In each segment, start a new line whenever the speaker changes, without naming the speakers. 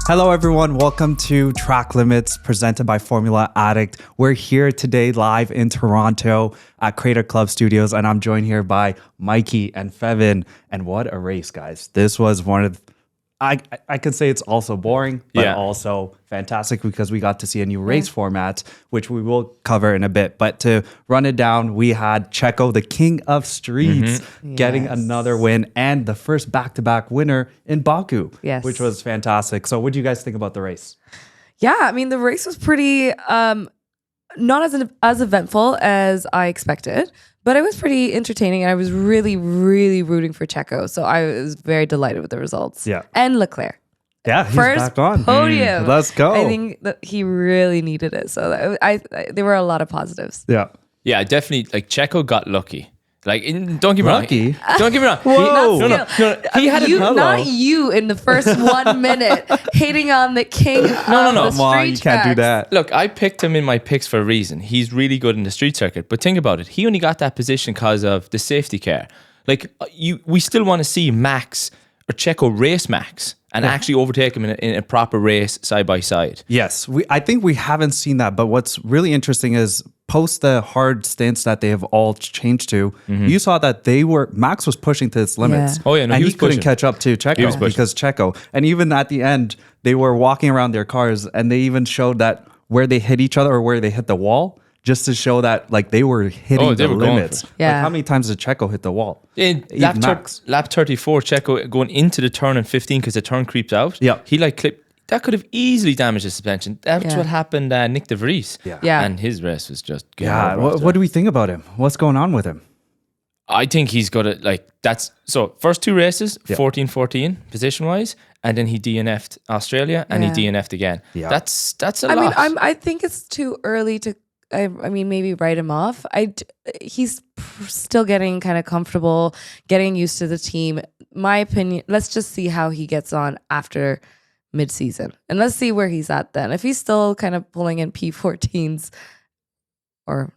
Hello, everyone. Welcome to Track Limits, presented by Formula Addict. We're here today live in Toronto at Crater Club Studios, and I'm joined here by Mikey and Feven. And what a race, guys. This was one of... I could say it's also boring, but also fantastic because we got to see a new race format, which we will cover in a bit. But to run it down, we had Checo, the king of streets, getting another win and the first back-to-back winner in Baku, which was fantastic. So what do you guys think about the race?
Yeah, I mean, the race was pretty not as eventful as I expected, but it was pretty entertaining, and I was really, really rooting for Checo. So I was very delighted with the results.
Yeah.
And Leclerc.
Yeah, he's
first
back on.
Podium.
Let's go.
I think that he really needed it. So there were a lot of positives.
Yeah, definitely. Like Checo got lucky. Like, don't get me wrong. Don't get me wrong.
Whoa.
No. He had
not you in the first 1 minute hating on the king.
No.
Come on, you can't do that.
Look, I picked him in my picks for a reason. He's really good in the street circuit. But think about it. He only got that position because of the safety car. Like, we still want to see Max or Checo race Max and actually overtake him in a proper race side by side.
Yes, I think we haven't seen that. But what's really interesting is post the hard stints that they have all changed to, you saw that Max was pushing to its limits.
Yeah.
Oh yeah, no,
and
he
couldn't
pushing.
catch up to Checo because Checo. And even at the end, they were walking around their cars, and they even showed that where they hit each other or where they hit the wall, just to show that like they were hitting the limits. Like, how many times did Checo hit the wall?
In lap 34, Checo going into the turn in 15 because the turn creeps out.
Yeah,
he like clipped. That could have easily damaged the suspension. That's what happened to Nick de Vries.
Yeah.
And his race was just...
What do we think about him? What's going on with him?
I think he's got it like... So, first two races, 14-14, position-wise, and then he DNF'd Australia, and he DNF'd again. Yeah. That's a lot.
I mean, I think it's too early to... I mean, maybe write him off. He's still getting kind of comfortable, getting used to the team. My opinion, let's just see how he gets on after... mid-season, and let's see where he's at then. If he's still kind of pulling in P14s or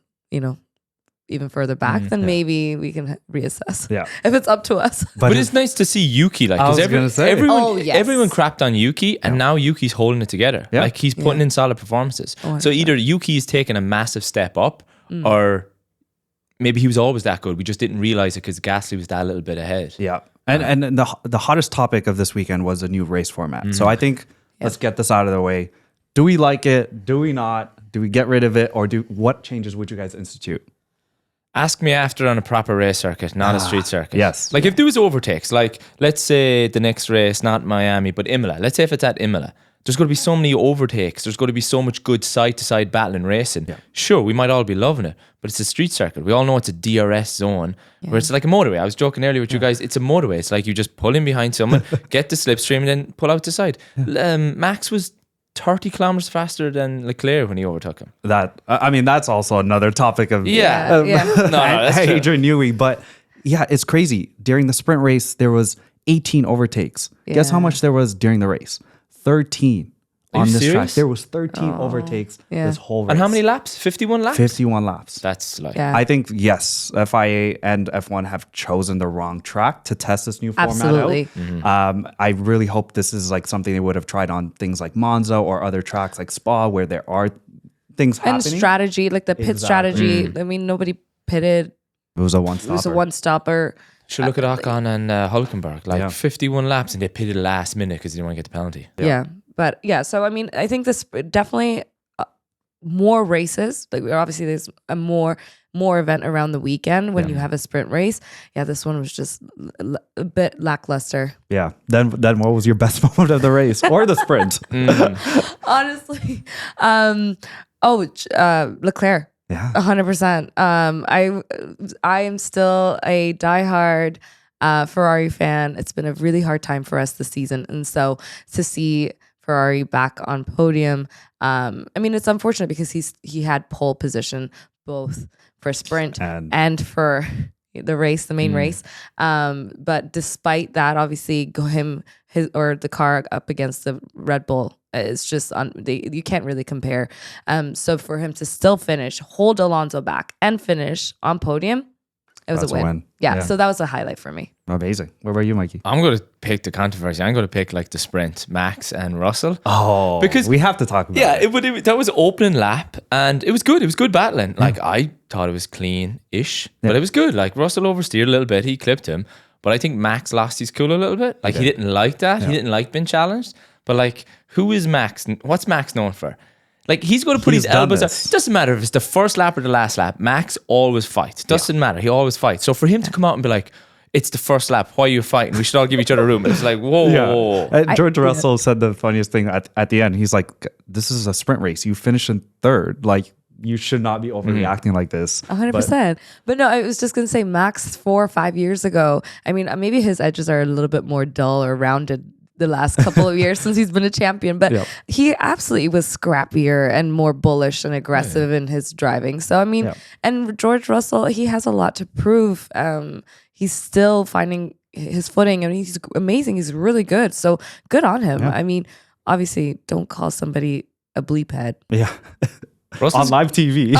even further back, then maybe we can reassess if it's up to us.
But it's nice to see Yuki, like, because everyone crapped on Yuki, and now Yuki's holding it together. Like, he's putting in solid performances. So either Yuki's taken a massive step up, or maybe he was always that good, we just didn't realize it because Gasly was that little bit ahead.
And the hottest topic of this weekend was a new race format. So I think let's get this out of the way. Do we like it? Do we not? Do we get rid of it? Or what changes would you guys institute?
Ask me after on a proper race circuit, not a street circuit.
Yes.
Like if there was overtakes, like let's say the next race, not Miami, but Imola. Let's say if it's at Imola, there's going to be so many overtakes. There's going to be so much good side-to-side battle in racing. Sure, we might all be loving it, but it's a street circuit. We all know it's a DRS zone where it's like a motorway. I was joking earlier with you guys. It's a motorway. It's like you just pull in behind someone, get the slipstream, and then pull out the side. Max was 30 kilometers faster than Leclerc when he overtook him.
That's also another topic of Adrian Newey. But yeah, it's crazy. During the sprint race, there was 18 overtakes. Guess how much there was during the race? 13 on this track. There was 13 overtakes this whole race.
And how many laps? 51 laps?
51 laps.
That's like...
I think, yes, FIA and F1 have chosen the wrong track to test this new format out. I really hope this is like something they would have tried on things like Monza or other tracks like Spa where there are things happening.
And strategy, like the pit strategy. I mean, nobody pitted.
It was a one-stopper.
It was a one-stopper.
Should look at Ocon and Hülkenberg, like 51 laps, and they pitted the last minute because they didn't want to get the penalty.
But so I mean, I think this definitely more races. Like obviously, there's a more event around the weekend when you have a sprint race. This one was just a bit lackluster.
Then what was your best moment of the race or the sprint?
Honestly, Leclerc. 100%. I am still a diehard Ferrari fan. It's been a really hard time for us this season, and so to see Ferrari back on podium, I mean, it's unfortunate because he had pole position both for sprint and for the race, the main race. But despite that, obviously, the car up against the Red Bull. It's just you can't really compare. So for him to still finish, hold Alonso back, and finish on podium, It was
That's
a win. Yeah, so that was a highlight for me.
Amazing. What about you, Mikey?
I'm going to pick the controversy. I'm going to pick like the sprint, Max and Russell.
Oh,
because
we have to talk about it.
That was opening lap and it was good. It was good battling. Like I thought it was clean-ish, but it was good. Like Russell oversteered a little bit. He clipped him. But I think Max lost his cool a little bit. Like he didn't like that. He didn't like being challenged. But like, who is Max? What's Max known for? Like he's going to put his elbows out. It doesn't matter if it's the first lap or the last lap. Max always fights. Doesn't matter. He always fights. So for him to come out and be like, it's the first lap. Why are you fighting? We should all give each other room. It's like, whoa.
George Russell said the funniest thing at the end. He's like, this is a sprint race. You finished in third. Like, you should not be overreacting like this.
100%. But no, I was just going to say Max 4 or 5 years ago. I mean, maybe his edges are a little bit more dull or rounded the last couple of years since he's been a champion, but he absolutely was scrappier and more bullish and aggressive in his driving. So, I mean, and George Russell, he has a lot to prove. He's still finding his footing and he's amazing. He's really good. So good on him. I mean, obviously don't call somebody a bleep head.
Yeah.
Russell's
on live TV.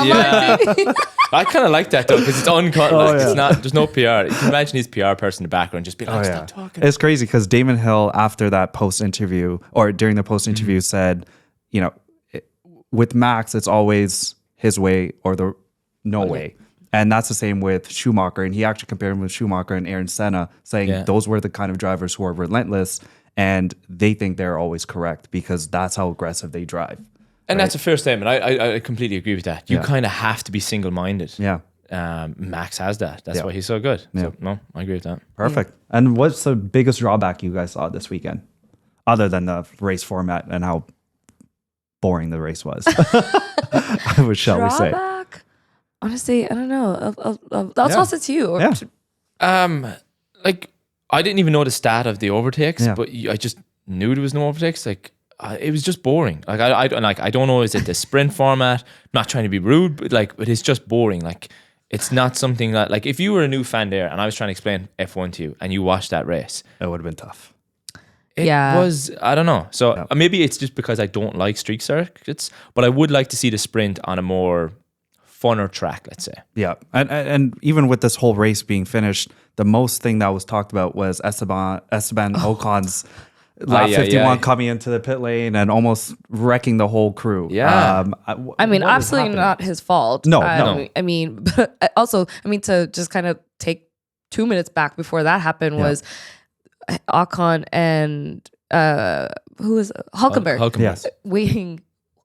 I kind of like that though because it's uncut. It's not. There's no PR. You can imagine his PR person in the background just be like, "Stop talking."
It's crazy because Damon Hill, after that post interview or during the post interview, said, you know, with Max, it's always his way or the no way. And that's the same with Schumacher. And he actually compared him with Schumacher and Ayrton Senna, saying those were the kind of drivers who are relentless and they think they're always correct because that's how aggressive they drive.
And that's a fair statement. I completely agree with that. You kind of have to be single-minded.
Yeah.
Max has that. That's why he's so good.
Yeah.
So, no, I agree with that.
Perfect. And what's the biggest drawback you guys saw this weekend? Other than the race format and how boring the race was. What shall we say?
Honestly, I don't know. I'll toss it to you.
Like, I didn't even know the stat of the overtakes, but I just knew there was no overtakes. Like, it was just boring. Like I don't know. Is it the sprint format? I'm not trying to be rude, but it's just boring. Like it's not something that like if you were a new fan there and I was trying to explain F1 to you and you watched that race,
it would have been tough.
It was. I don't know. So maybe it's just because I don't like streak circuits, but I would like to see the sprint on a more funner track. Let's say.
Yeah, and even with this whole race being finished, the most thing that was talked about was Esteban Ocon's. Lap 51 coming into the pit lane and almost wrecking the whole crew.
Yeah. I mean, absolutely not his fault.
No.
I mean, but also, to just kind of take 2 minutes back before that happened was Ocon and who was Hulkenberg.
Yes.
Waiting,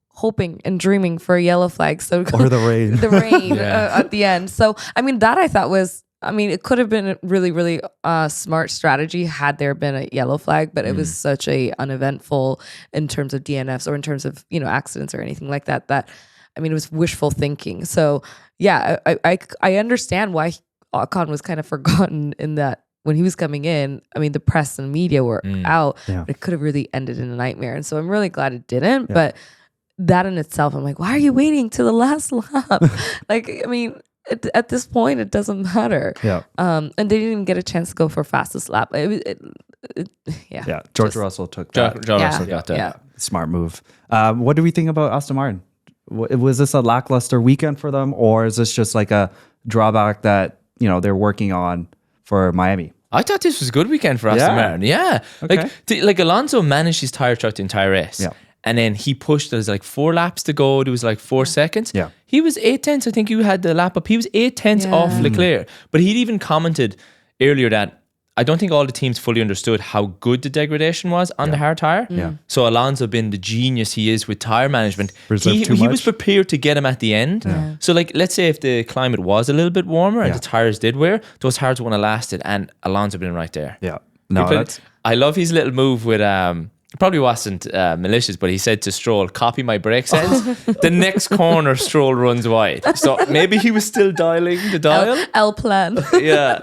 hoping and dreaming for a yellow flag. So
or the rain.
The rain at the end. So, I mean, that I thought was, it could have been a really, really smart strategy had there been a yellow flag, but it was such a uneventful in terms of DNFs or in terms of, accidents or anything like that, it was wishful thinking. So yeah, I understand why Ocon was kind of forgotten in that when he was coming in, the press and media were out, but it could have really ended in a nightmare. And so I'm really glad it didn't, but that in itself, I'm like, why are you waiting to the last lap? At this point, it doesn't matter.
Yeah.
And they didn't even get a chance to go for fastest lap.
George Russell took that.
George Russell got that.
Yeah.
Smart move. What do we think about Aston Martin? Was this a lackluster weekend for them, or is this just like a drawback that they're working on for Miami?
I thought this was a good weekend for Aston Martin. Yeah.
Okay.
Like Alonso managed his tire throughout the entire race.
Yeah.
And then he pushed, there was like 4 laps to go. There was like 4 seconds.
Yeah.
He was 8/10. I think you had the lap up. He was 8/10 off Leclerc. But he'd even commented earlier that I don't think all the teams fully understood how good the degradation was on the hard tire.
Yeah.
So Alonso, being the genius he is with tire management,
Reserved too
he
much?
was prepared to get him at the end.
Yeah.
So like, let's say if the climate was a little bit warmer and the tires did wear, those tires wouldn't have lasted. And Alonso been right there.
Yeah. No,
I love his little move with it probably wasn't malicious, but he said to Stroll, copy my brake sense. The next corner, Stroll runs wide. So maybe he was still dialing the dial.
L plan.
Yeah.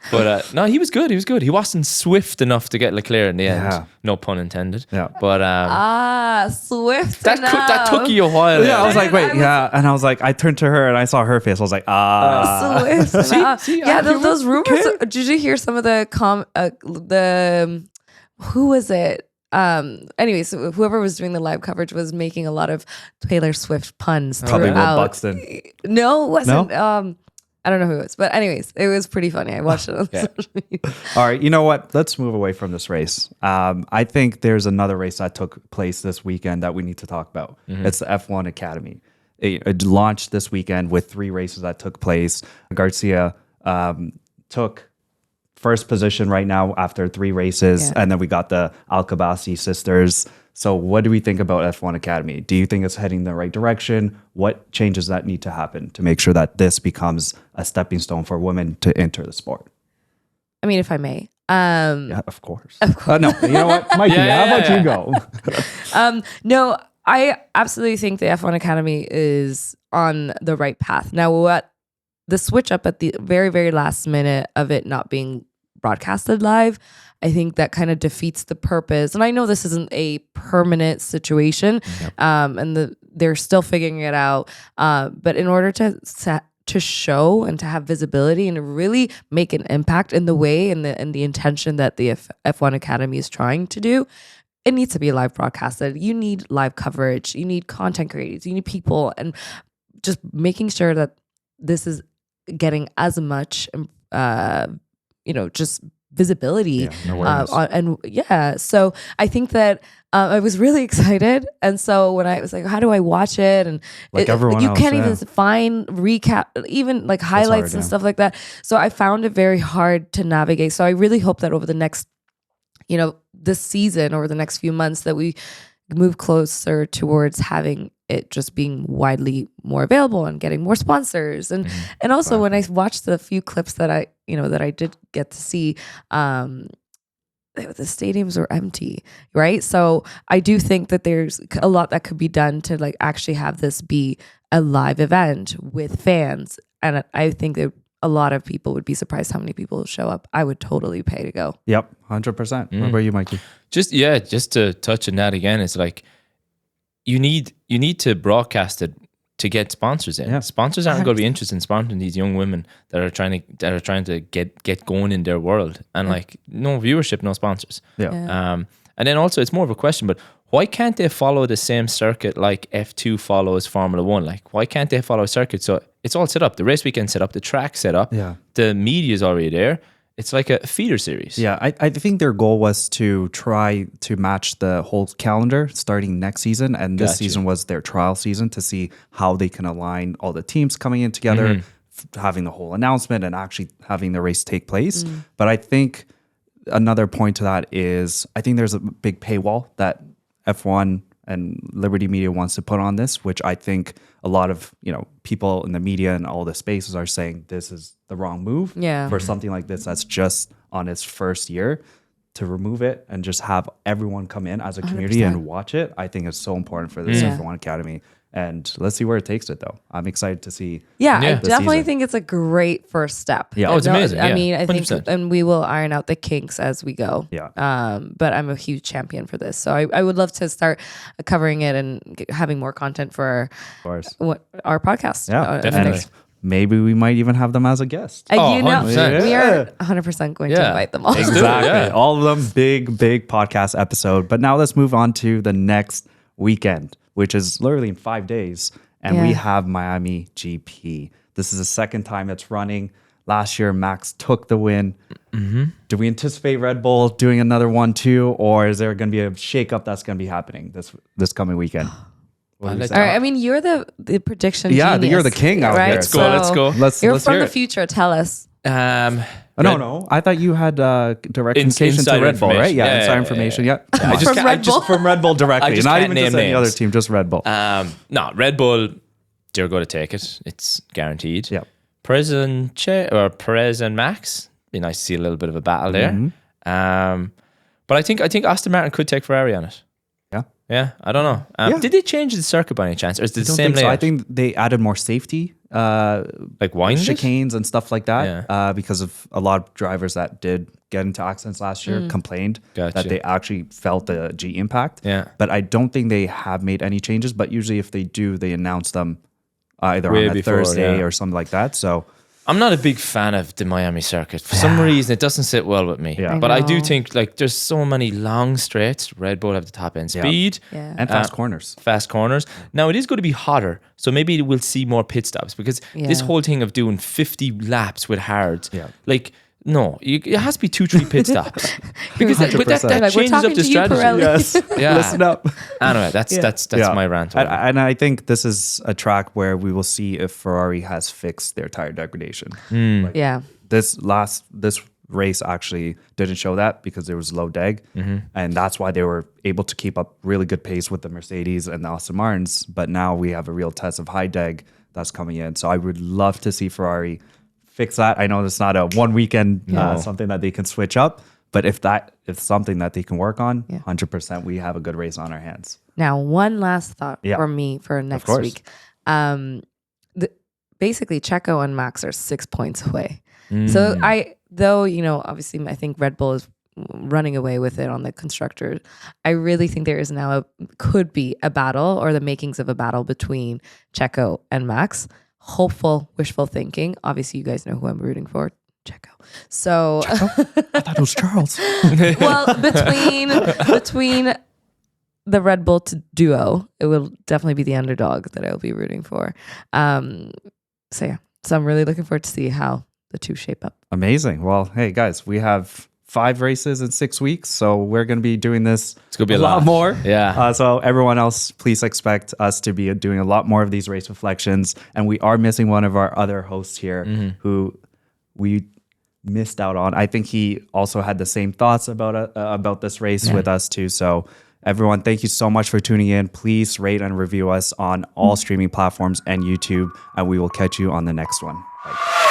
But no, he was good. He was good. He wasn't swift enough to get Leclerc in the end.
Yeah.
No pun intended.
Yeah.
But
swift
that took you a while.
Yeah, I was like, wait, and I was like, I turned to her and I saw her face. I was like,
Swift. Those rumors. Did you hear some of the who was it? Anyways, whoever was doing the live coverage was making a lot of Taylor Swift puns
probably Will
throughout.
Buxton.
No, it wasn't. I don't know who it was, but anyways, it was pretty funny. I watched it on social media.
All right, you know what? Let's move away from this race. I think there's another race that took place this weekend that we need to talk about. It's the F1 Academy. It launched this weekend with 3 races that took place. Garcia took first position right now after 3 races, and then we got the Qubaisi sisters. So what do we think about F1 Academy? Do you think it's heading in the right direction? What changes that need to happen to make sure that this becomes a stepping stone for women to enter the sport?
I mean, if I may.
Yeah, of course. No, you know what? Mikey, how about you go?
No, I absolutely think the F1 Academy is on the right path. Now, what the switch up at the very, very last minute of it not being broadcasted live, I think that kind of defeats the purpose. And I know this isn't a permanent situation, and they're still figuring it out. But in order to show and to have visibility and really make an impact in the way and the intention that the F1 Academy is trying to do, it needs to be live broadcasted. You need live coverage. You need content creators. You need people, and just making sure that this is getting as much, just visibility. So I think that I was really excited, and so when I was like, how do I watch it? And
everyone
you
else,
can't even find recap, even like highlights and stuff like that. So I found it very hard to navigate. So I really hope that over the next, this season or the next few months, that we move closer towards having it just being widely more available and getting more sponsors. And also when I watched the few clips that I did get to see, the stadiums are empty, right? So I do think that there's a lot that could be done to like actually have this be a live event with fans. And I think that a lot of people would be surprised how many people show up. I would totally pay to go.
Yep, 100%. What about you, Mikey?
Just to touch on that again, it's like you need to broadcast it to get sponsors in. Yeah. Sponsors aren't going to be interested in sponsoring these young women that are trying to get going in their world, and like no viewership, no sponsors. And then also it's more of a question, but why can't they follow the same circuit like F2 follows Formula 1? Like, why can't they follow a circuit? So it's all set up. The race weekend set up, the track set up, the media is already there. It's like a feeder series.
Yeah, I think their goal was to try to match the whole calendar starting next season. And this season was their trial season to see how they can align all the teams coming in together, having the whole announcement and actually having the race take place. But I think another point to that is I think there's a big paywall that F1 and Liberty Media wants to put on this, which I think a lot of people in the media and all the spaces are saying this is the wrong move for something like this that's just on its first year. To remove it and just have everyone come in as a community 100%. And watch it, I think is so important for this F1 Academy. And let's see where it takes it, though. I'm excited to see.
Yeah, I definitely think it's a great first step.
Yeah,
it's amazing.
I mean, I
100%.
think, and we will iron out the kinks as we go.
Yeah.
But I'm a huge champion for this, so I would love to start covering it and having more content for our podcast.
Yeah,
definitely.
And maybe we might even have them as a guest.
We are
100%.
going to invite them all.
Exactly. All of them, big podcast episode. But now let's move on to the next weekend, which is literally in 5 days. And we have Miami GP. This is the second time it's running. Last year, Max took the win. Do we anticipate Red Bull doing another one too? Or is there going to be a shakeup that's going to be happening this coming weekend?
All right. I mean, you're the prediction genius.
You're the king out
right?
here.
Let's go.
You're from the future. Tell us.
No. I thought you had direct communication to Red Bull, right? Yeah, inside information. Yeah. Just from Red Bull directly, not even just any other team, just Red Bull.
No, Red Bull, they're going to take it. It's guaranteed.
Yeah.
Perez and Max, be nice to see a little bit of a battle there. But I think Aston Martin could take Ferrari on it. Yeah, I don't know. Did they change the circuit by any chance, or is it the same layout?
So. I think they added more safety,
like
chicanes and stuff like that, because of a lot of drivers that did get into accidents last year complained that they actually felt the G impact.
Yeah,
but I don't think they have made any changes. But usually, if they do, they announce them either
way
on a
before,
Thursday or something like that. So
I'm not a big fan of the Miami circuit. For some reason, it doesn't sit well with me.
Yeah.
But I do
know.
think like there's so many long straights. Red Bull have the top end speed.
Yeah.
And fast corners.
Fast corners. Now it is going to be hotter, so maybe we'll see more pit stops because this
Yeah.
whole thing of doing 50 laps with hards,
Yeah.
like no, it has to be 2-3 pit stops because that
100%.
Like, we're
changes up
talking
the
to you,
strategy.
Pirelli.
Yes.
Yeah.
Listen up.
Anyway, that's
Yeah.
my rant.
And I think this is a track where we will see if Ferrari has fixed their tire degradation.
Yeah.
This race actually didn't show that because there was low deg, and that's why they were able to keep up really good pace with the Mercedes and the Aston Martins. But now we have a real test of high deg that's coming in. So I would love to see Ferrari fix that. I know it's not a one weekend something that they can switch up, but if it's something that they can work on, 100%, we have a good race on our hands.
Now, one last thought for me for next
course.
week. Basically, Checo and Max are 6 points away. So obviously, I think Red Bull is running away with it on the constructors. I really think there is now could be a battle or the makings of a battle between Checo and Max. Hopeful, wishful thinking. Obviously, you guys know who I'm rooting for, Checo. So,
I thought it was Charles.
well, between the Red Bull duo, it will definitely be the underdog that I will be rooting for. So I'm really looking forward to see how the two shape up.
Amazing. Well, hey guys, we have 5 races in 6 weeks, so we're going to be doing this
It's gonna be a
lot
lot.
more.
Yeah.
So everyone else, please expect us to be doing a lot more of these race reflections, and we are missing one of our other hosts here who we missed out on. I think he also had the same thoughts about this race with us too. So everyone, thank you so much for tuning in. Please rate and review us on all streaming platforms and YouTube, and we will catch you on the next one. Bye.